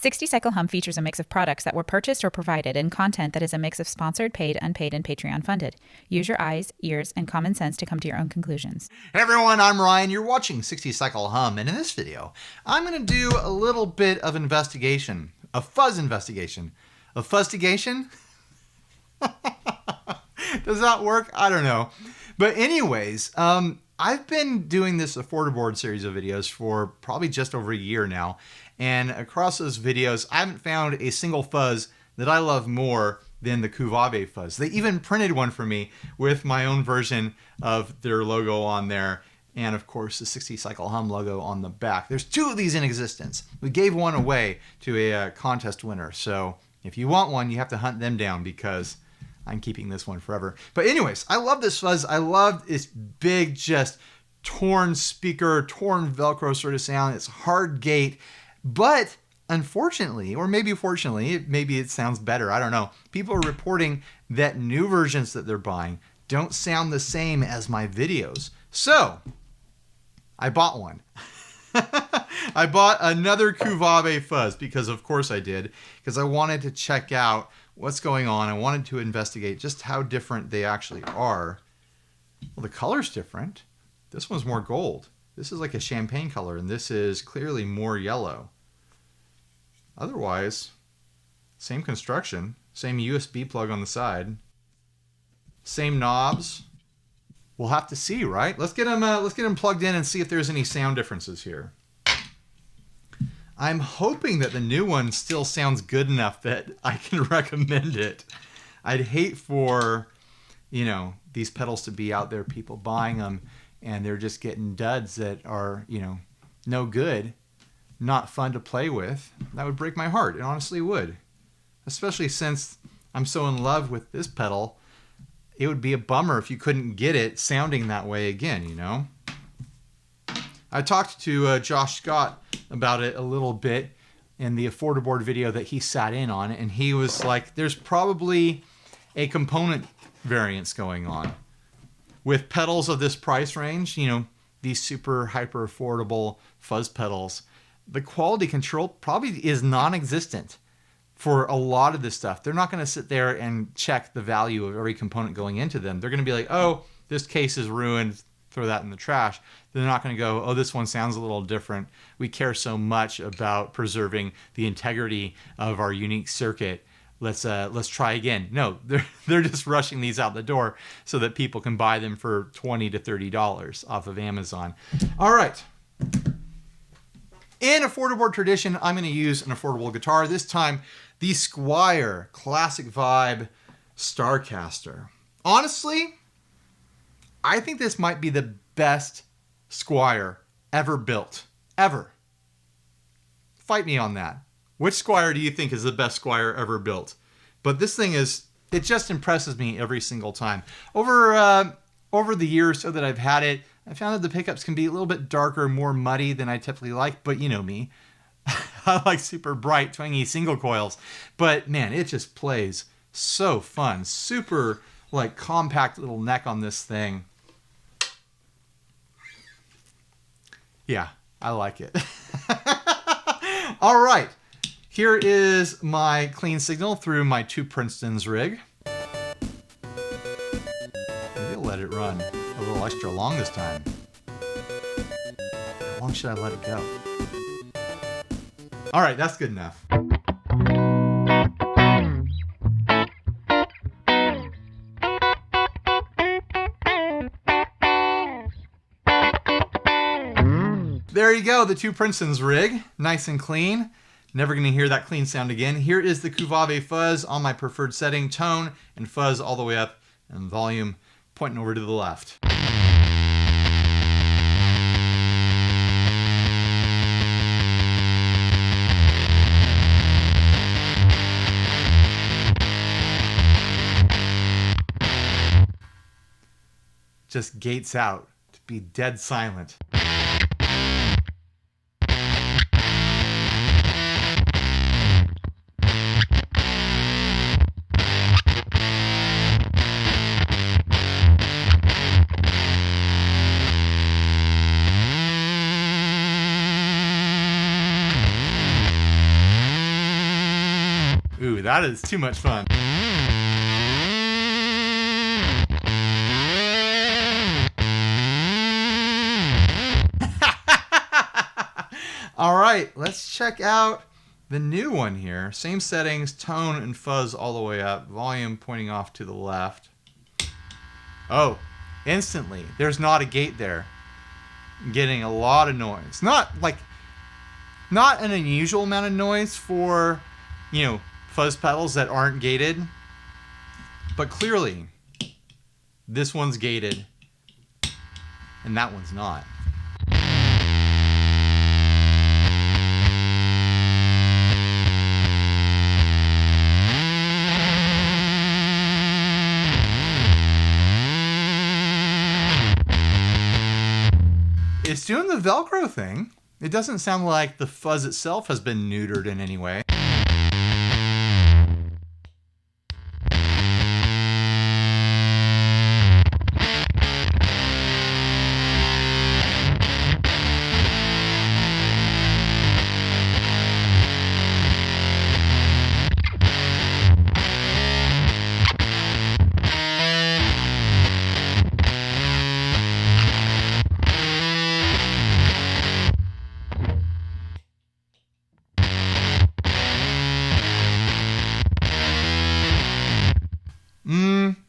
60 Cycle Hum features a mix of products that were purchased or provided and content that is a mix of sponsored, paid, unpaid, and Patreon funded. Use your eyes, ears, and common sense to come to your own conclusions. Hey everyone, I'm Ryan. You're watching 60 Cycle Hum, and in this video, I'm going to do a little bit of investigation. A fuzz investigation. A fuzztigation? Does that work? I don't know. But anyways, I've been doing this Affordaboard series of videos for probably just over a year now. And across those videos, I haven't found a single fuzz that I love more than the Cuvave fuzz. They even printed one for me with my own version of their logo on there. And of course, the 60 Cycle Hum logo on the back. There's two of these in existence. We gave one away to a contest winner. So if you want one, you have to hunt them down because I'm keeping this one forever. But anyways, I love this fuzz. I love this big, just torn speaker, torn Velcro sort of sound. It's hard gate. But unfortunately, or maybe fortunately, maybe it sounds better, I don't know. People are reporting that new versions that they're buying don't sound the same as my videos. So, I bought one. I bought another Cuvave fuzz because of course I did, because I wanted to check out what's going on. I wanted to investigate just how different they actually are. Well, the color's different. This one's more gold. This is like a champagne color, and this is clearly more yellow. Otherwise, same construction, same USB plug on the side, same knobs. We'll have to see, right? Let's get them plugged in and see if there's any sound differences here. I'm hoping that the new one still sounds good enough that I can recommend it. I'd hate for, you know, these pedals to be out there, people buying them, and they're just getting duds that are, you know, no good, not fun to play with. That would break my heart. It honestly would. Especially since I'm so in love with this pedal. It would be a bummer if you couldn't get it sounding that way again, you know? I talked to Josh Scott about it a little bit in the Affordaboard video that he sat in on, and he was like, there's probably a component variance going on. With pedals of this price range, you know, these super hyper affordable fuzz pedals, the quality control probably is non-existent for a lot of this stuff. They're not going to sit there and check the value of every component going into them. They're going to be like, oh, this case is ruined, throw that in the trash. They're not going to go, oh, this one sounds a little different. We care so much about preserving the integrity of our unique circuit. Let's try again. No, they're just rushing these out the door so that people can buy them for $20 to $30 off of Amazon. All right. In Affordaboard tradition, I'm going to use an affordable guitar. This time, the Squire Classic Vibe Starcaster. Honestly, I think this might be the best Squire ever built. Ever. Fight me on that. Which Squire do you think is the best Squire ever built? But this thing is, it just impresses me every single time. Over the years so that I've had it, I found that the pickups can be a little bit darker, more muddy than I typically like, but you know me. I like super bright, twangy single coils. But man, it just plays so fun. Super like compact little neck on this thing. Yeah, I like it. All right, here is my clean signal through my 2 Princeton's rig. Maybe I'll let it run a little extra long this time. How long should I let it go? All right, that's good enough. There you go, the 2 Princeton's rig, nice and clean. Never gonna hear that clean sound again. Here is the Cuvave fuzz on my preferred setting, tone and fuzz all the way up, and volume pointing over to the left. Just gates out to be dead silent. Ooh, that is too much fun. All right, let's check out the new one here. Same settings, tone and fuzz all the way up, volume pointing off to the left. Oh, instantly, there's not a gate there. I'm getting a lot of noise. Not an unusual amount of noise for, fuzz pedals that aren't gated. But clearly, this one's gated and that one's not. It's doing the Velcro thing. It doesn't sound like the fuzz itself has been neutered in any way.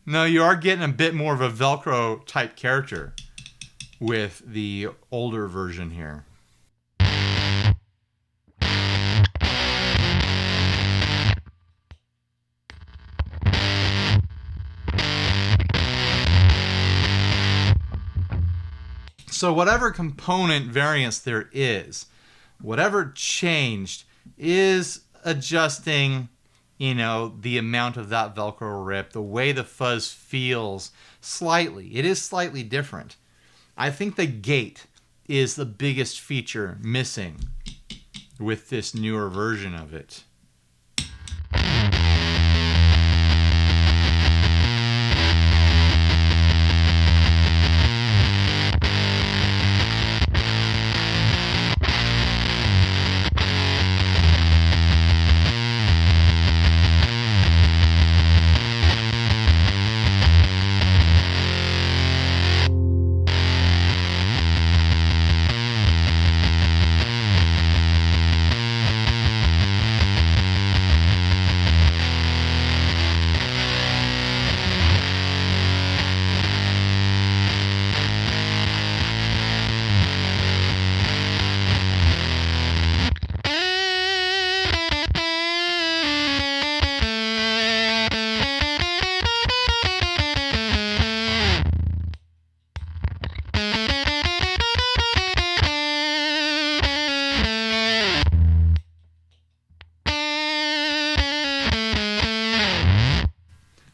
No, you are getting a bit more of a Velcro type character with the older version here. So whatever component variance there is, whatever changed is adjusting, the amount of that Velcro rip, the way the fuzz feels slightly. It is slightly different. I think the gate is the biggest feature missing with this newer version of it.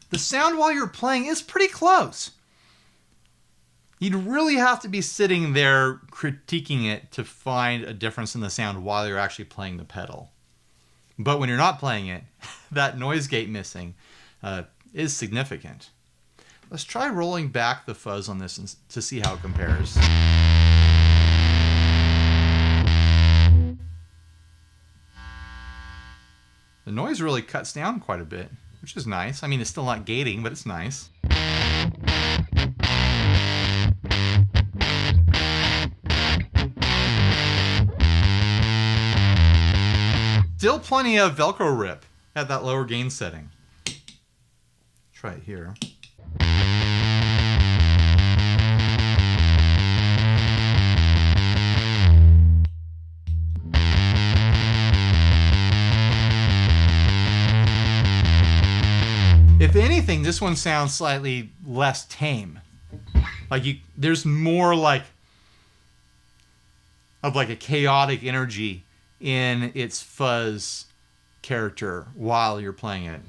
The sound while you're playing is pretty close. You'd really have to be sitting there critiquing it to find a difference in the sound while you're actually playing the pedal. But when you're not playing it, that noise gate missing is significant. Let's try rolling back the fuzz on this to see how it compares. The noise really cuts down quite a bit, which is nice. I mean, it's still not gating, but it's nice. Still plenty of Velcro rip at that lower gain setting. Try it here. If anything, this one sounds slightly less tame. There's more of a chaotic energy in its fuzz character while you're playing it.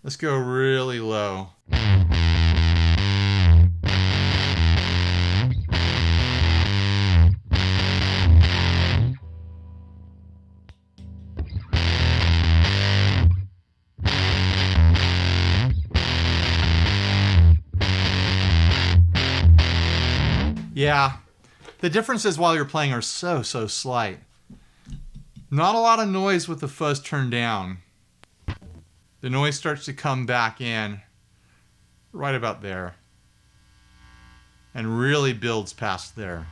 Let's go really low. Yeah, the differences while you're playing are so slight. Not a lot of noise with the fuzz turned down. The noise starts to come back in right about there and really builds past there.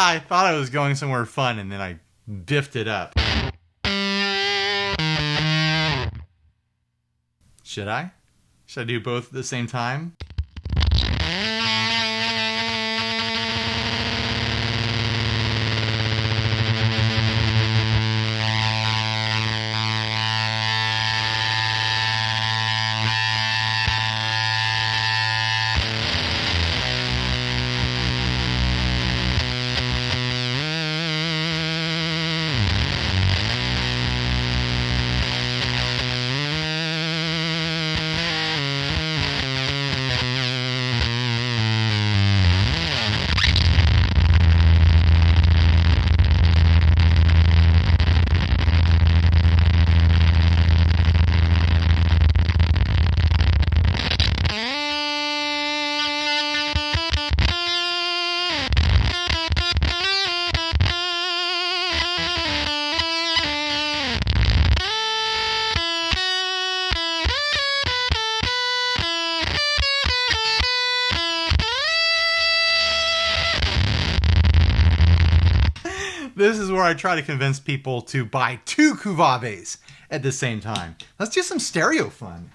I thought I was going somewhere fun and then I biffed it up. Should I? Should I do both at the same time? This is where I try to convince people to buy 2 Cuvaves at the same time. Let's do some stereo fun.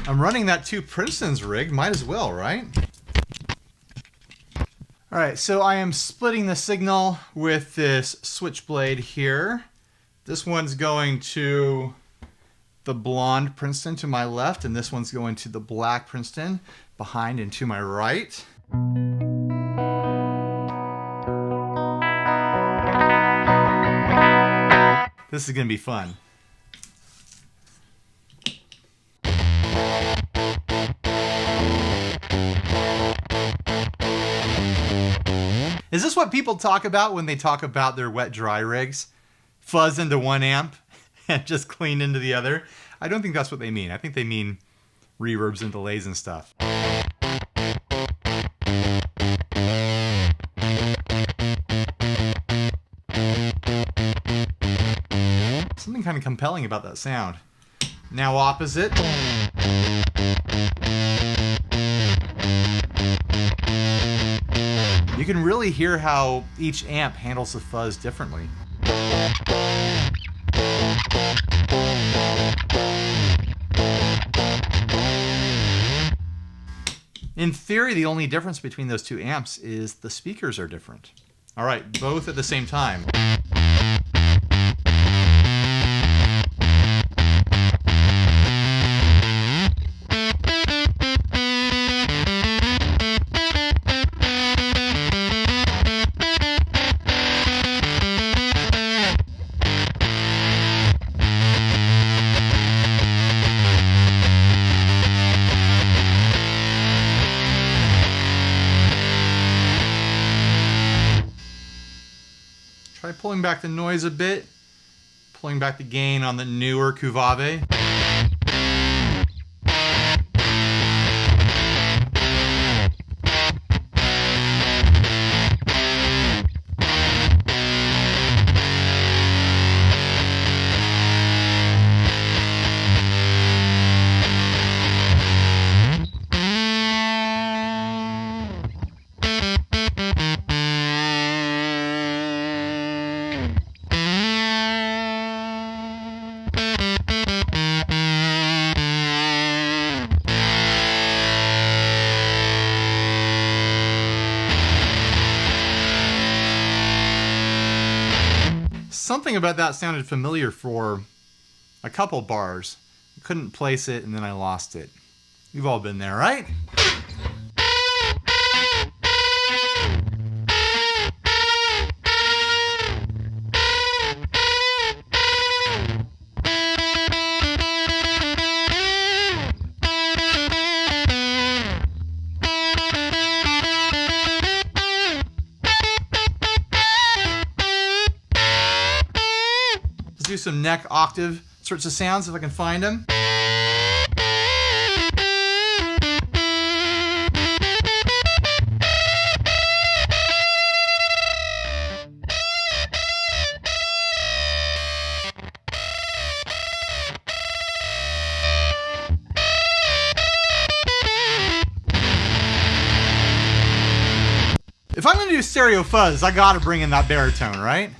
I'm running that 2 Princeton's rig, might as well, right? All right, so I am splitting the signal with this switchblade here. This one's going to the blonde Princeton to my left, and this one's going to the black Princeton behind and to my right. This is going to be fun. Is this what people talk about when they talk about their wet-dry rigs? Fuzz into one amp and just clean into the other? I don't think that's what they mean. I think they mean reverbs and delays and stuff. Something kind of compelling about that sound. Now opposite. You can really hear how each amp handles the fuzz differently. In theory, the only difference between those 2 amps is the speakers are different. All right, both at the same time. Try pulling back the noise a bit, pulling back the gain on the newer Cuvave. Something about that sounded familiar for a couple bars. Couldn't place it and then I lost it. You've all been there, right? Let's do some neck octave sorts of sounds if I can find them. If I'm going to do stereo fuzz, I got to bring in that baritone, right?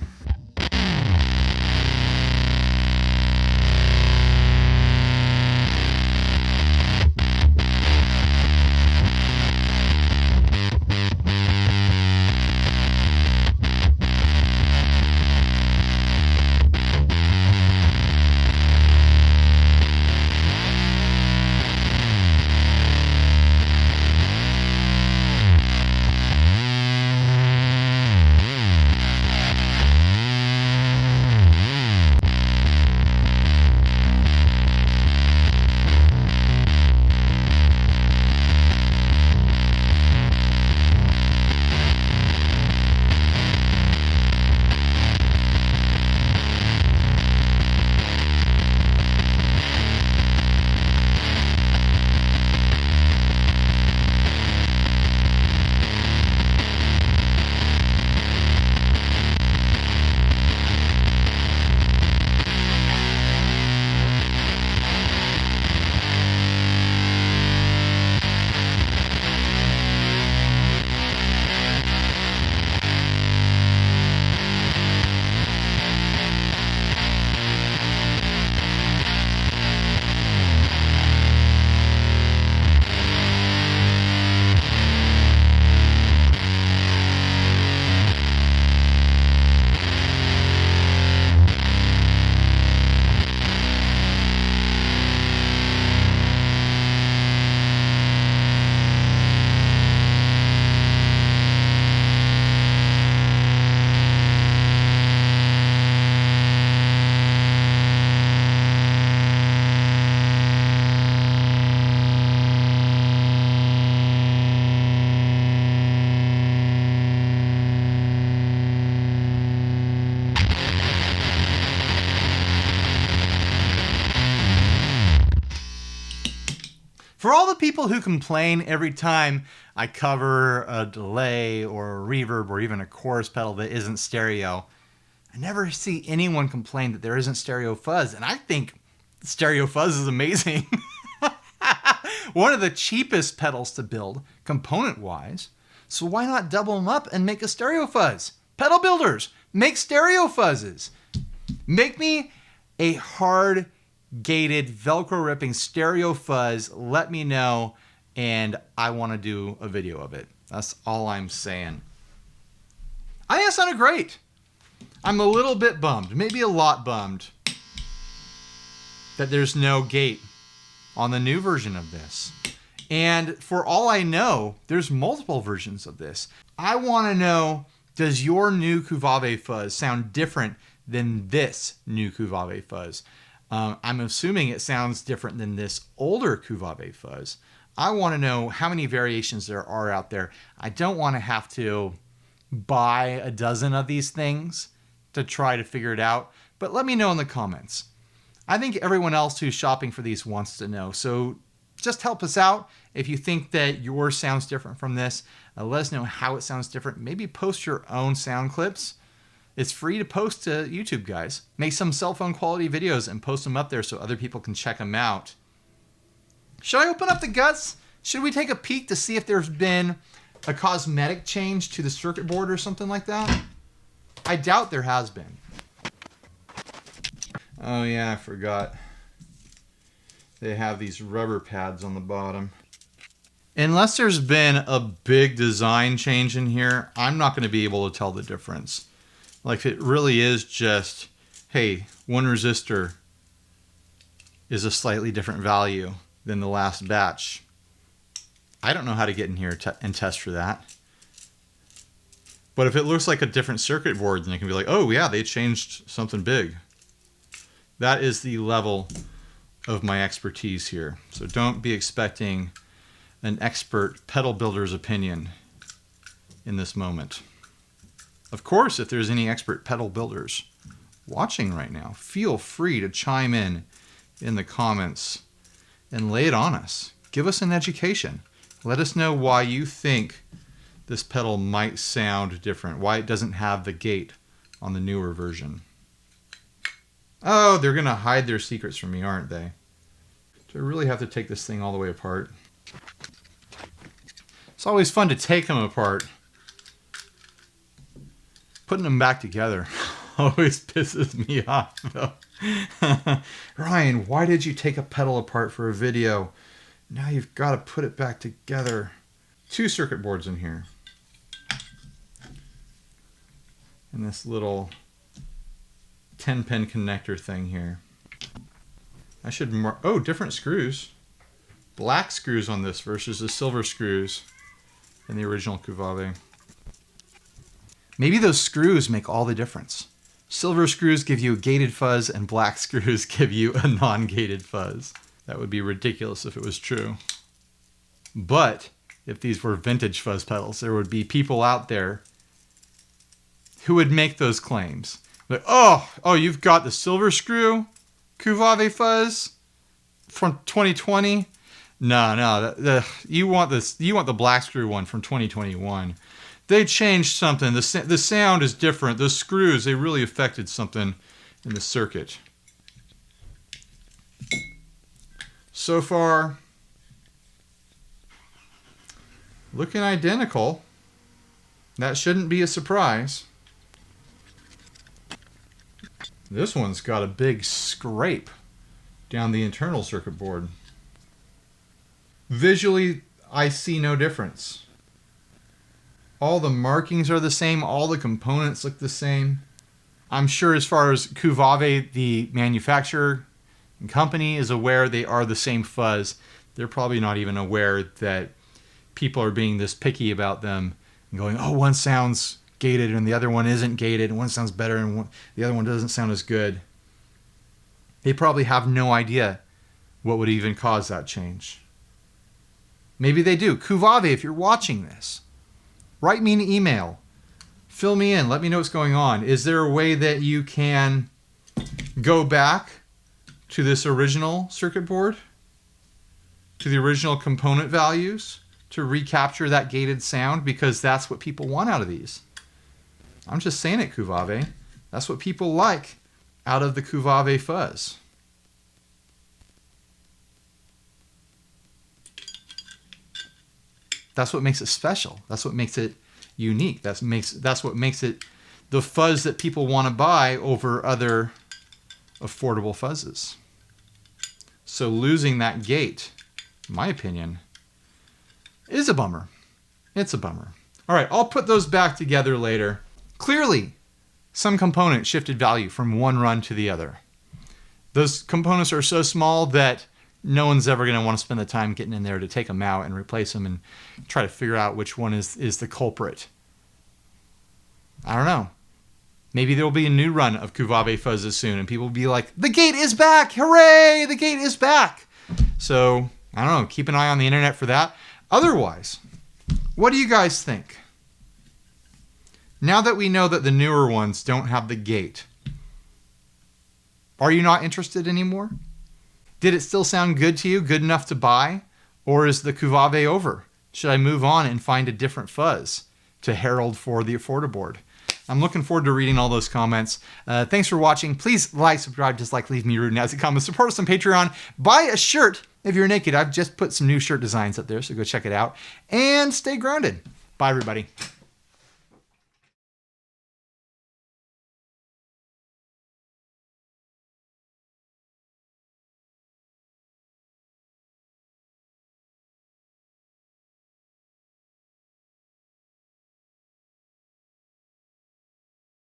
For all the people who complain every time I cover a delay or a reverb or even a chorus pedal that isn't stereo, I never see anyone complain that there isn't stereo fuzz, and I think stereo fuzz is amazing. One of the cheapest pedals to build, component-wise, so why not double them up and make a stereo fuzz? Pedal builders, make stereo fuzzes. Make me a hard gated Velcro ripping stereo fuzz. Let me know, and I want to do a video of it. That's all I'm saying. I think it sounded great. I'm a little bit bummed, maybe a lot bummed, that there's no gate on the new version of this. And for all I know, there's multiple versions of this. I want to know, does your new Cuvave fuzz sound different than this new Cuvave fuzz? I'm assuming it sounds different than this older Cuvave fuzz. I want to know how many variations there are out there. I don't want to have to buy a dozen of these things to try to figure it out, but let me know in the comments. I think everyone else who's shopping for these wants to know, so just help us out. If you think that yours sounds different from this, let us know how it sounds different. Maybe post your own sound clips. It's free to post to YouTube, guys. Make some cell phone quality videos and post them up there so other people can check them out. Should I open up the guts? Should we take a peek to see if there's been a cosmetic change to the circuit board or something like that? I doubt there has been. Oh yeah, I forgot. They have these rubber pads on the bottom. Unless there's been a big design change in here, I'm not going to be able to tell the difference. Like, it really is just, hey, one resistor is a slightly different value than the last batch. I don't know how to get in here and test for that. But if it looks like a different circuit board, then it can be like, oh yeah, they changed something big. That is the level of my expertise here. So don't be expecting an expert pedal builder's opinion in this moment. Of course, if there's any expert pedal builders watching right now, feel free to chime in the comments and lay it on us. Give us an education. Let us know why you think this pedal might sound different, why it doesn't have the gate on the newer version. Oh, they're going to hide their secrets from me, aren't they? Do I really have to take this thing all the way apart? It's always fun to take them apart. Putting them back together always pisses me off, though. Ryan, why did you take a pedal apart for a video? Now you've got to put it back together. 2 circuit boards in here. And this little 10-pin connector thing here. I should mark... Oh, different screws. Black screws on this versus the silver screws in the original Cuvave. Maybe those screws make all the difference. Silver screws give you a gated fuzz and black screws give you a non-gated fuzz. That would be ridiculous if it was true. But if these were vintage fuzz pedals, there would be people out there who would make those claims. Like, oh, you've got the silver screw Cuvave fuzz from 2020? No, you want the black screw one from 2021. They changed something. The sound is different. The screws, they really affected something in the circuit. So far, looking identical. That shouldn't be a surprise. This one's got a big scrape down the internal circuit board. Visually, I see no difference. All the markings are the same. All the components look the same. I'm sure as far as Cuvave, the manufacturer and company, is aware they are the same fuzz. They're probably not even aware that people are being this picky about them and going, oh, one sounds gated and the other one isn't gated, and one sounds better and the other one doesn't sound as good. They probably have no idea what would even cause that change. Maybe they do. Cuvave, if you're watching this, write me an email. Fill me in. Let me know what's going on. Is there a way that you can go back to this original circuit board, to the original component values, to recapture that gated sound? Because that's what people want out of these. I'm just saying it, Cuvave. That's what people like out of the Cuvave fuzz. That's what makes it special. That's what makes it unique. That's what makes it the fuzz that people want to buy over other affordable fuzzes. So losing that gate, in my opinion, is a bummer. It's a bummer. All right, I'll put those back together later. Clearly, some component shifted value from one run to the other. Those components are so small that no one's ever going to want to spend the time getting in there to take them out and replace them and try to figure out which one is the culprit. I don't know. Maybe there will be a new run of Cuvave fuzzes soon and people will be like, the gate is back! Hooray! The gate is back! So, I don't know. Keep an eye on the internet for that. Otherwise, what do you guys think? Now that we know that the newer ones don't have the gate, are you not interested anymore? Did it still sound good to you, good enough to buy? Or is the Cuvave over? Should I move on and find a different fuzz to herald for the Affordaboard? I'm looking forward to reading all those comments. Thanks for watching. Please like, subscribe, dislike, leave me rude, nasty comments. Support us on Patreon. Buy a shirt if you're naked. I've just put some new shirt designs up there, so go check it out. And stay grounded. Bye, everybody.